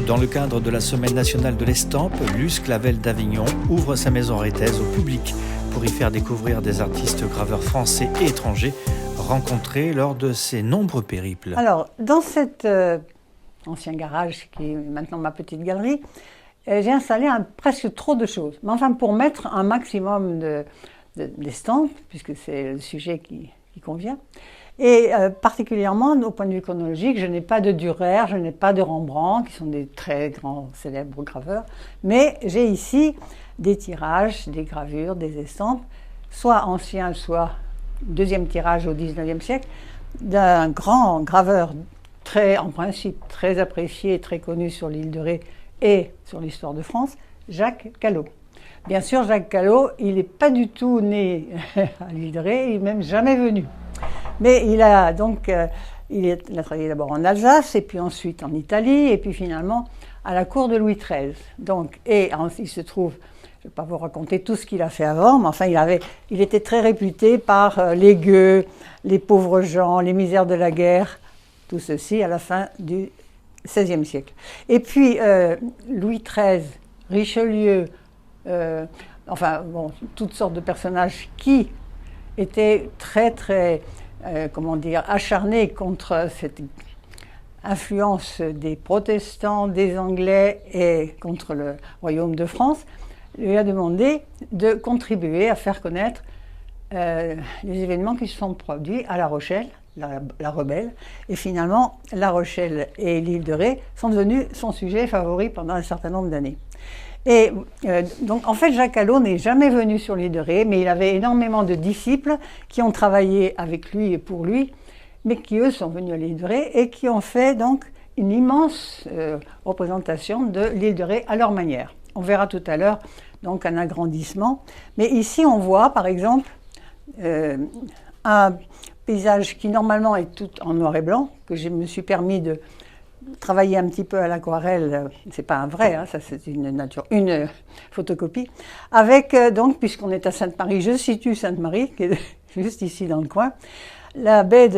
Dans le cadre de la Semaine nationale de l'estampe, Luce Clavel d'Avignon ouvre sa maison rétaise au public pour y faire découvrir des artistes graveurs français et étrangers rencontrés lors de ses nombreux périples. Alors, dans cet ancien garage qui est maintenant ma petite galerie, j'ai installé presque trop de choses. Mais enfin, pour mettre un maximum d'estampes, puisque c'est le sujet qui convient. Et particulièrement, au point de vue chronologique, je n'ai pas de Dürer, je n'ai pas de Rembrandt, qui sont des très grands, célèbres graveurs. Mais j'ai ici des tirages, des gravures, des estampes, soit anciens, soit deuxième tirage au XIXe siècle, d'un grand graveur en principe, très apprécié, très connu sur l'île de Ré et sur l'histoire de France, Jacques Callot. Bien sûr, Jacques Callot, il n'est pas du tout né à l'île de Ré, il n'est même jamais venu. Mais il a travaillé d'abord en Alsace, et puis ensuite en Italie, et puis finalement à la cour de Louis XIII. Il se trouve, je ne vais pas vous raconter tout ce qu'il a fait avant, mais enfin il était très réputé par les gueux, les pauvres gens, les misères de la guerre, tout ceci à la fin du XVIe siècle. Et puis Louis XIII, Richelieu, toutes sortes de personnages qui étaient très acharnés contre cette influence des protestants, des Anglais et contre le royaume de France, lui a demandé de contribuer à faire connaître les événements qui se sont produits à La Rochelle, la rebelle, et finalement La Rochelle et l'île de Ré sont devenus son sujet favori pendant un certain nombre d'années. Et donc en fait Jacques Callot n'est jamais venu sur l'île de Ré, mais il avait énormément de disciples qui ont travaillé avec lui et pour lui, mais qui eux sont venus à l'île de Ré et qui ont fait donc une immense représentation de l'île de Ré à leur manière. On verra tout à l'heure donc un agrandissement, mais ici on voit par exemple un paysage qui normalement est tout en noir et blanc, que je me suis permis de travailler un petit peu à l'aquarelle, c'est pas un vrai, hein, ça c'est une photocopie, avec donc, puisqu'on est à Sainte-Marie, je situe Sainte-Marie, qui est juste ici dans le coin, la baie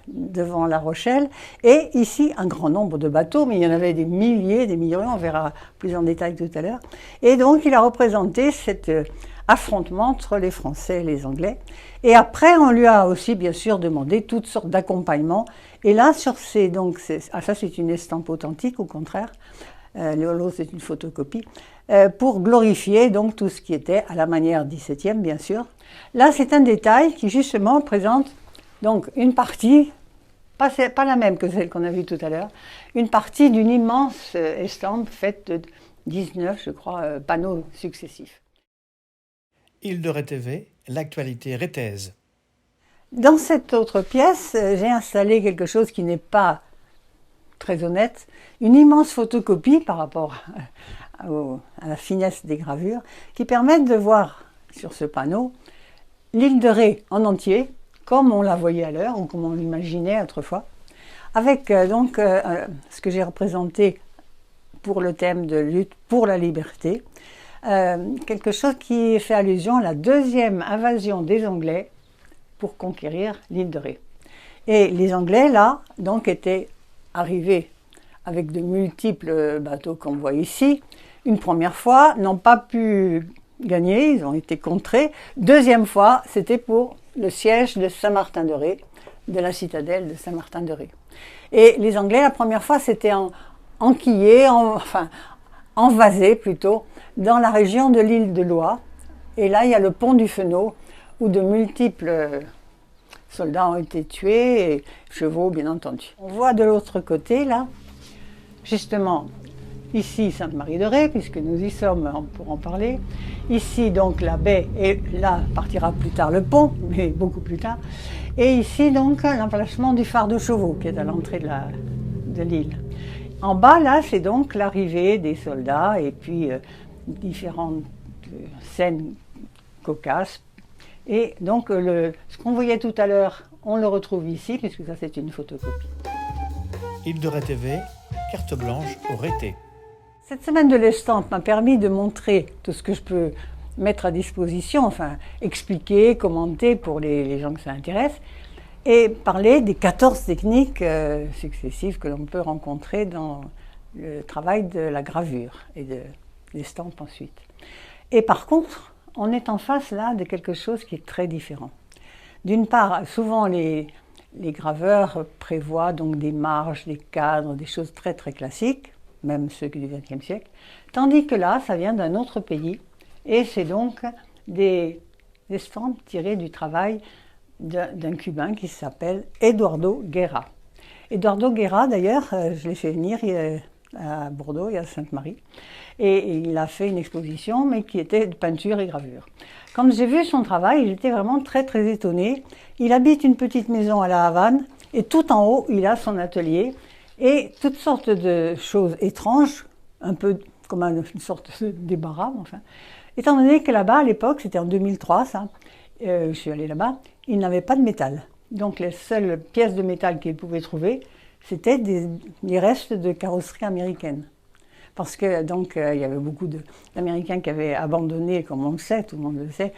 devant La Rochelle, et ici un grand nombre de bateaux, mais il y en avait des milliers, on verra plus en détail tout à l'heure, et donc il a représenté cet affrontement entre les Français et les Anglais, et après on lui a aussi bien sûr demandé toutes sortes d'accompagnements, et là ça c'est une estampe authentique au contraire, l'autre c'est une photocopie, pour glorifier donc tout ce qui était à la manière 17e bien sûr. Là c'est un détail qui justement présente donc une partie, pas la même que celle qu'on a vue tout à l'heure, une partie d'une immense estampe faite de 19, je crois, panneaux successifs. Île de Ré TV, l'actualité rétaise. Dans cette autre pièce, j'ai installé quelque chose qui n'est pas très honnête, une immense photocopie par rapport à la finesse des gravures, qui permettent de voir sur ce panneau l'île de Ré en entier, comme on la voyait à l'heure, ou comme on l'imaginait autrefois, avec ce que j'ai représenté pour le thème de lutte pour la liberté, quelque chose qui fait allusion à la deuxième invasion des Anglais pour conquérir l'île de Ré. Et les Anglais, là, donc, étaient arrivés avec de multiples bateaux qu'on voit ici. Une première fois, n'ont pas pu gagner, ils ont été contrés. Deuxième fois, c'était pour le siège de Saint-Martin-de-Ré, de la citadelle de Saint-Martin-de-Ré. Et les Anglais, la première fois, c'était enquillés, envasés plutôt, dans la région de l'île de Loie. Et là, il y a le pont du Fenot, où de multiples soldats ont été tués, et chevaux, bien entendu. On voit de l'autre côté, là, justement, ici Sainte-Marie-de-Ré, puisque nous y sommes pour en parler. Ici, donc, la baie, et là partira plus tard le pont, mais beaucoup plus tard. Et ici, donc, l'emplacement du phare de Chauveau, qui est à l'entrée de l'île. En bas, là, c'est donc l'arrivée des soldats, et puis différentes scènes cocasses. Et donc, ce qu'on voyait tout à l'heure, on le retrouve ici, puisque ça, c'est une photocopie. Île de Ré TV, carte blanche au Rété. Cette semaine de l'estampe m'a permis de montrer tout ce que je peux mettre à disposition, enfin, expliquer, commenter pour les gens que ça intéresse, et parler des 14 techniques successives que l'on peut rencontrer dans le travail de la gravure et de l'estampe ensuite. Et par contre, on est en face là de quelque chose qui est très différent. D'une part, souvent les graveurs prévoient donc des marges, des cadres, des choses très très classiques, même ceux du XXe siècle, tandis que là, ça vient d'un autre pays, et c'est donc des estampes tirées du travail d'un Cubain qui s'appelle Eduardo Guerra. Eduardo Guerra, d'ailleurs, je l'ai fait venir à Bordeaux et à Sainte-Marie, et il a fait une exposition, mais qui était de peinture et gravure. Quand j'ai vu son travail, j'étais vraiment très très étonnée. Il habite une petite maison à La Havane, et tout en haut, il a son atelier, et toutes sortes de choses étranges, un peu comme une sorte de débarras, enfin. Étant donné que là-bas, à l'époque, c'était en 2003, ça, je suis allée là-bas, il n'avait pas de métal. Donc les seules pièces de métal qu'il pouvait trouver, c'était des restes de carrosserie américaine. Parce que donc il y avait beaucoup d'Américains qui avaient abandonné, comme on le sait, tout le monde le sait,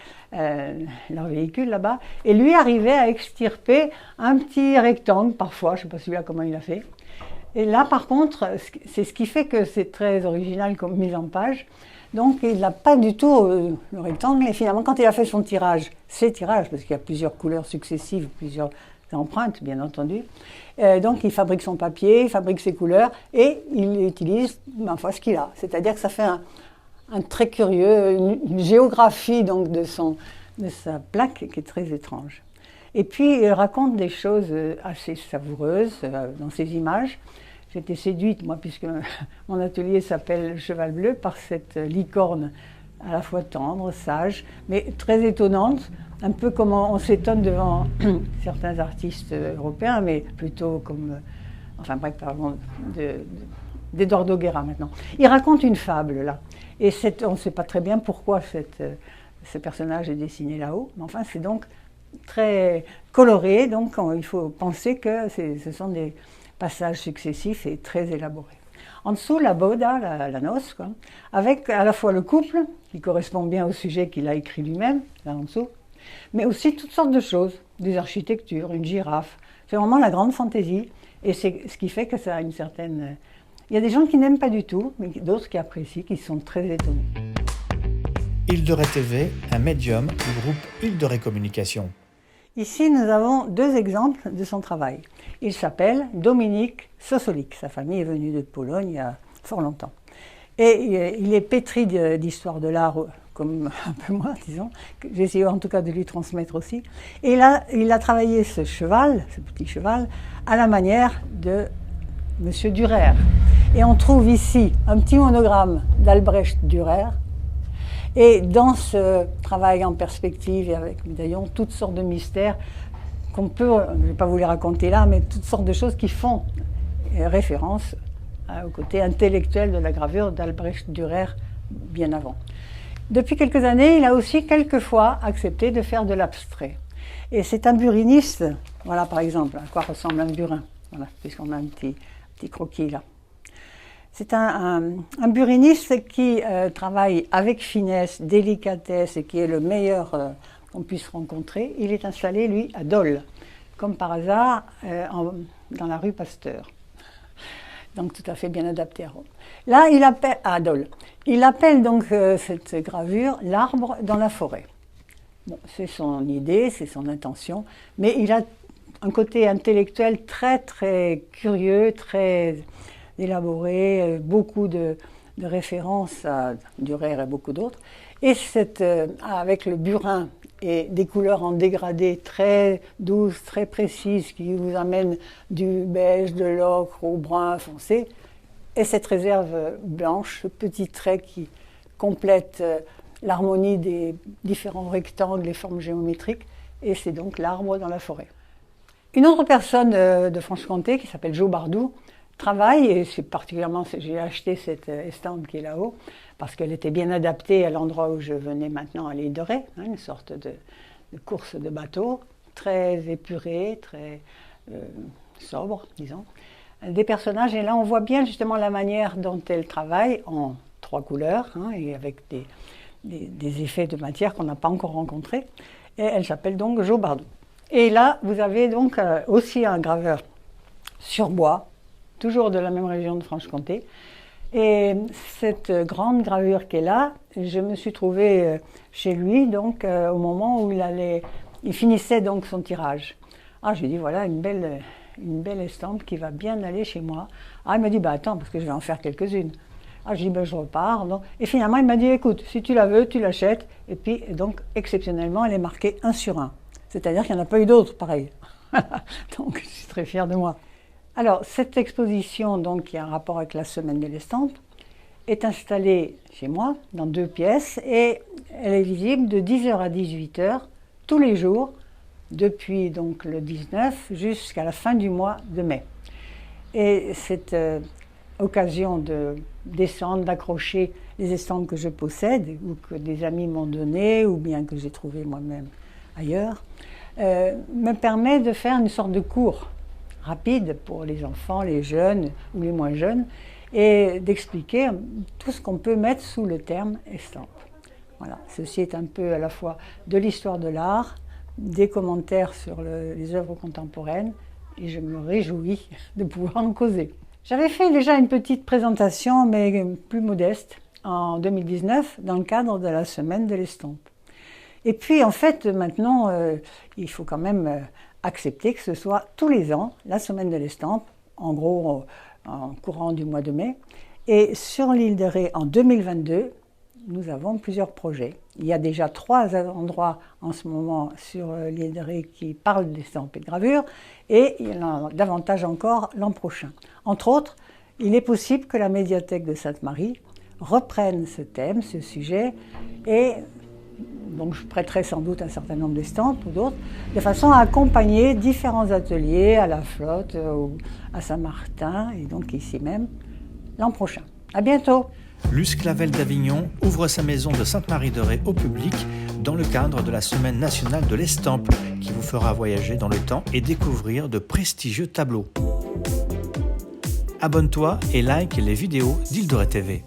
leur véhicule là-bas. Et lui arrivait à extirper un petit rectangle, parfois, je ne sais pas celui-là comment il a fait. Et là, par contre, c'est ce qui fait que c'est très original comme mise en page. Donc il n'a pas du tout le rectangle. Et finalement, quand il a fait son tirage, ses tirages, parce qu'il y a plusieurs couleurs successives, plusieurs empreintes, bien entendu. Donc il fabrique son papier, il fabrique ses couleurs et il utilise ma foi ce qu'il a. C'est-à-dire que ça fait un très curieux, une géographie donc de sa plaque qui est très étrange. Et puis il raconte des choses assez savoureuses dans ses images. J'étais séduite, moi, puisque mon atelier s'appelle Cheval Bleu, par cette licorne à la fois tendre, sage, mais très étonnante, un peu comme on s'étonne devant certains artistes européens, mais plutôt comme... enfin bref, parlons d'Eduardo Guerra maintenant. Il raconte une fable, là, et on ne sait pas très bien pourquoi ce personnage est dessiné là-haut, mais enfin c'est donc très coloré, donc il faut penser que ce sont des passages successifs et très élaborés. En dessous, la boda, la noce, quoi, avec à la fois le couple, qui correspond bien au sujet qu'il a écrit lui-même, là en dessous, mais aussi toutes sortes de choses, des architectures, une girafe. C'est vraiment la grande fantaisie, et c'est ce qui fait que ça a une certaine... Il y a des gens qui n'aiment pas du tout, mais d'autres qui apprécient, qui sont très étonnés. Île de Ré TV, un médium du groupe Île de Ré Communication. Ici, nous avons deux exemples de son travail. Il s'appelle Dominique Sosolik. Sa famille est venue de Pologne il y a fort longtemps. Et il est pétri d'histoire de l'art, comme un peu moi, disons. J'ai essayé en tout cas de lui transmettre aussi. Et là, il a travaillé ce cheval, ce petit cheval, à la manière de M. Dürer. Et on trouve ici un petit monogramme d'Albrecht Dürer. Et dans ce travail en perspective et avec médaillon, toutes sortes de mystères qu'on peut, je ne vais pas vous les raconter là, mais toutes sortes de choses qui font référence au côté intellectuel de la gravure d'Albrecht Dürer bien avant. Depuis quelques années, il a aussi quelquefois accepté de faire de l'abstrait. Et c'est un buriniste, voilà par exemple, à quoi ressemble un burin, voilà, puisqu'on a un petit croquis là. C'est un buriniste qui travaille avec finesse, délicatesse et qui est le meilleur qu'on puisse rencontrer. Il est installé, lui, à Dole, comme par hasard, dans la rue Pasteur. Donc tout à fait bien adapté à Rome. Là, il appelle, à Dole. Il appelle donc cette gravure l'arbre dans la forêt. Bon, c'est son idée, c'est son intention, mais il a un côté intellectuel très très curieux, très élaboré, beaucoup de références à Dürer et beaucoup d'autres. Et avec le burin et des couleurs en dégradé très douces, très précises, qui vous amènent du beige, de l'ocre au brun foncé, et cette réserve blanche, ce petit trait qui complète l'harmonie des différents rectangles, les formes géométriques, et c'est donc l'arbre dans la forêt. Une autre personne de Franche-Comté, qui s'appelle Jo Bardou, travaille, et c'est particulièrement, j'ai acheté cette estampe qui est là-haut, parce qu'elle était bien adaptée à l'endroit où je venais maintenant à l'île de Ré, hein, une sorte de course de bateau, très épurée, très sobre, disons. Des personnages, et là on voit bien justement la manière dont elle travaille en 3 couleurs, hein, et avec des effets de matière qu'on n'a pas encore rencontrés, et elle s'appelle donc Jo Bardou. Et là, vous avez donc aussi un graveur sur bois, toujours de la même région de Franche-Comté. Et cette grande gravure qui est là, je me suis trouvée chez lui donc au moment où il finissait donc son tirage. Ah, j'ai dit voilà une belle estampe qui va bien aller chez moi. Ah, il m'a dit bah attends parce que je vais en faire quelques-unes. Ah, j'ai dit ben je repars. Donc. Et finalement il m'a dit écoute, si tu la veux, tu l'achètes. Et puis donc exceptionnellement elle est marquée 1 sur 1. C'est-à-dire qu'il n'y en a pas eu d'autres pareil. Donc je suis très fière de moi. Alors, cette exposition, donc, qui a un rapport avec la semaine de l'estampe, est installée chez moi, dans 2 pièces, et elle est visible de 10h à 18h, tous les jours, depuis donc, le 19 jusqu'à la fin du mois de mai. Et cette occasion de descendre, d'accrocher les estampes que je possède, ou que des amis m'ont données, ou bien que j'ai trouvées moi-même ailleurs, me permet de faire une sorte de cours rapide pour les enfants, les jeunes ou les moins jeunes, et d'expliquer tout ce qu'on peut mettre sous le terme estampe. Voilà. Ceci est un peu à la fois de l'histoire de l'art, des commentaires sur les œuvres contemporaines, et je me réjouis de pouvoir en causer. J'avais fait déjà une petite présentation, mais plus modeste, en 2019, dans le cadre de la semaine de l'estampe. Et puis en fait, maintenant, il faut quand même accepter que ce soit tous les ans, la semaine de l'estampe, en gros en courant du mois de mai. Et sur l'île de Ré, en 2022, nous avons plusieurs projets. Il y a déjà 3 endroits en ce moment sur l'île de Ré qui parlent d'estampes et de gravures, et il y en a davantage encore l'an prochain. Entre autres, il est possible que la médiathèque de Sainte-Marie reprenne ce thème, ce sujet, et donc je prêterai sans doute un certain nombre d'estampes ou d'autres, de façon à accompagner différents ateliers à la Flotte, à Saint-Martin, et donc ici même, l'an prochain. À bientôt. Luce Clavel d'Avignon ouvre sa maison de Sainte-Marie-de-Ré au public dans le cadre de la Semaine nationale de l'estampe, qui vous fera voyager dans le temps et découvrir de prestigieux tableaux. Abonne-toi et like les vidéos d'Île de Ré TV.